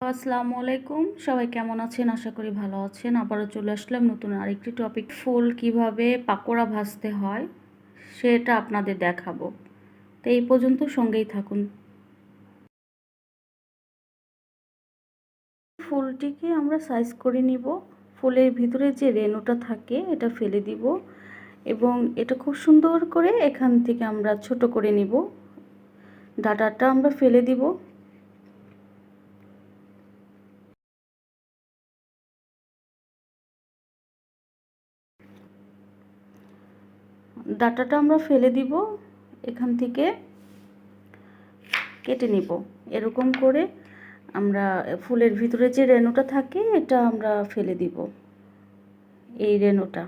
আসসালামু আলাইকুম, সবাই কেমন আছেন? আশা করি ভালো আছেন। আবারও চলে আসলাম নতুন আরেকটি টপিক। ফুল কিভাবে পাকোড়া ভাজতে হয় সেটা আপনাদের দেখাবো। তো এই পর্যন্ত সঙ্গেই থাকুন। ফুলটিকে আমরা সাইজ করে নিব। ফুলের ভিতরে যে রেণুটা থাকে এটা ফেলে দিব এবং এটা খুব সুন্দর করে এখান থেকে আমরা ছোট করে নিব। ডাঁটাটা আমরা ফেলে দিব। ডাঁটাটা আমরা ফেলে দিব, এখান থেকে কেটে নিব। এরকম করে আমরা ফুলের ভিতরে যে রেণুটা থাকে এটা আমরা ফেলে দিব। এই রেণুটা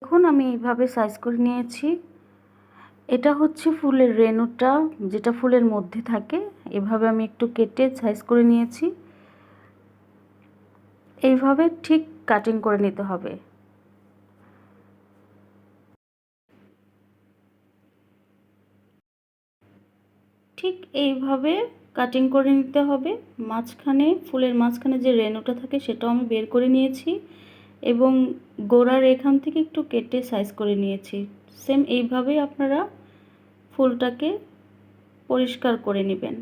এখন আমি এইভাবে সাইজ করে নিয়েছি। এটা হচ্ছে ফুলের রেণুটা, যেটা ফুলের মধ্যে থাকে। এভাবে আমি একটু কেটে সাইজ করে নিয়েছি। এইভাবে ঠিক কাটিং করে নিতে হবে। ঠিক এইভাবে কাটিং করে নিতে হবে। মাঝখানে ফুলের মাঝখানে যে রেণুটা থাকে সেটাও আমি বের করে নিয়েছি এবং গোড়ার এখান থেকে একটু কেটে সাইজ করে নিয়েছি। সেম এইভাবেই আপনারা ফুলটাকে পরিষ্কার করে নেবেন।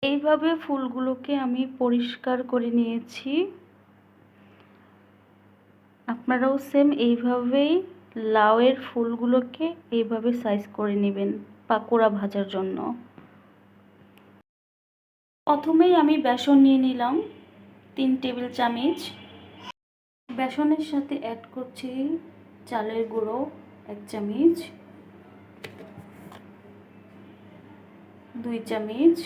এইভাবে ফুলগুলোকে আমি পরিষ্কার করে নিয়েছি। আপনারাও সেম এইভাবেই লাউয়ের ফুলগুলোকে এইভাবে সাইজ করে নেবেন পাকোড়া ভাজার জন্য। প্রথমেই আমি বেসন নিয়ে নিলাম 3 টেবিল চামচ। বেসনের সাথে অ্যাড করছি চালের গুঁড়ো 1 চামচ, 2 চামচ,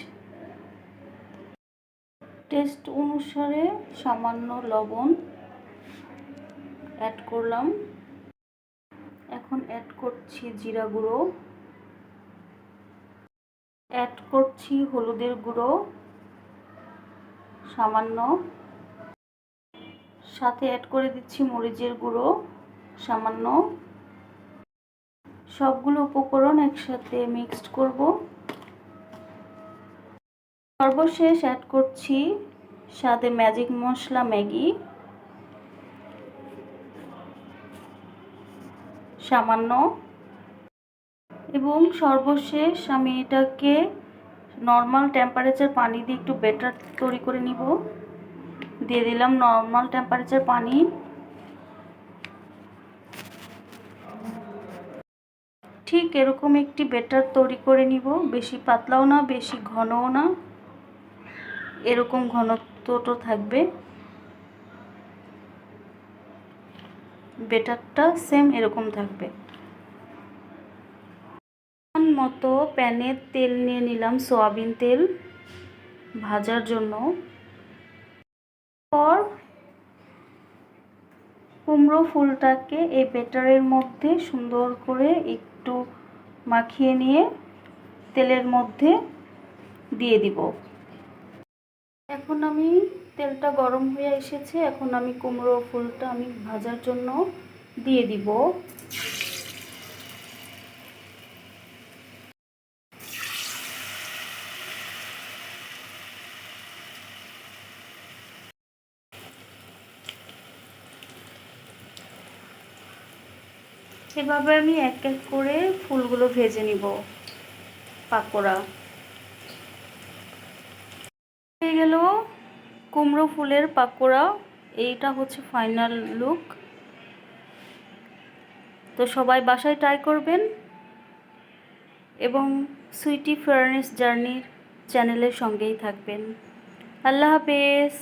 টেস্ট অনুসারে সামান্য লবণ অ্যাড করলাম। এখন অ্যাড করছি জিরা গুঁড়ো, অ্যাড করছি হলুদের গুঁড়ো সামান্য, সাথে অ্যাড করে দিচ্ছি মরিচের গুঁড়ো সামান্য। সবগুলো উপকরণ একসাথে মিক্সড করব। সর্বশেষ অ্যাড করছি স্বাদে ম্যাজিক মশলা ম্যাগি সামান্য এবং সর্বশেষ আমি এটাকে নর্মাল টেম্পারেচার পানি দিয়ে একটু ব্যাটার তৈরি করে নিব। দিয়ে দিলাম নর্মাল টেম্পারেচার পানি। ঠিক এরকম একটি ব্যাটার তৈরি করে নিব, বেশি পাতলাও না বেশি ঘনও না, এরকম ঘনত্বটা থাকবে। ব্যাটারটা সেম এরকম থাকবে। মতো প্যানে তেল নিয়ে নিলাম, সয়াবিন তেল ভাজার জন্য। পর কুমড়ো ফুলটাকে এই ব্যাটারের মধ্যে সুন্দর করে একটু মাখিয়ে নিয়ে তেলের মধ্যে দিয়ে দিব। এখন আমি তেলটা গরম হয়ে এসেছে, এখন আমি কুমড়ো ফুলটা আমি ভাজার জন্য দিয়ে দিব। এভাবে আমি এক এক করে ফুলগুলো ভেজে নিব পাকোড়া। হয়ে গেল কুমড়ো ফুলের পাকোড়া। এইটা হচ্ছে ফাইনাল লুক। তো সবাই বাসায় ট্রাই করবেন এবং সুইটি ফার্নেস জার্নির চ্যানেলের সঙ্গেই থাকবেন। আল্লাহ হাফেজ।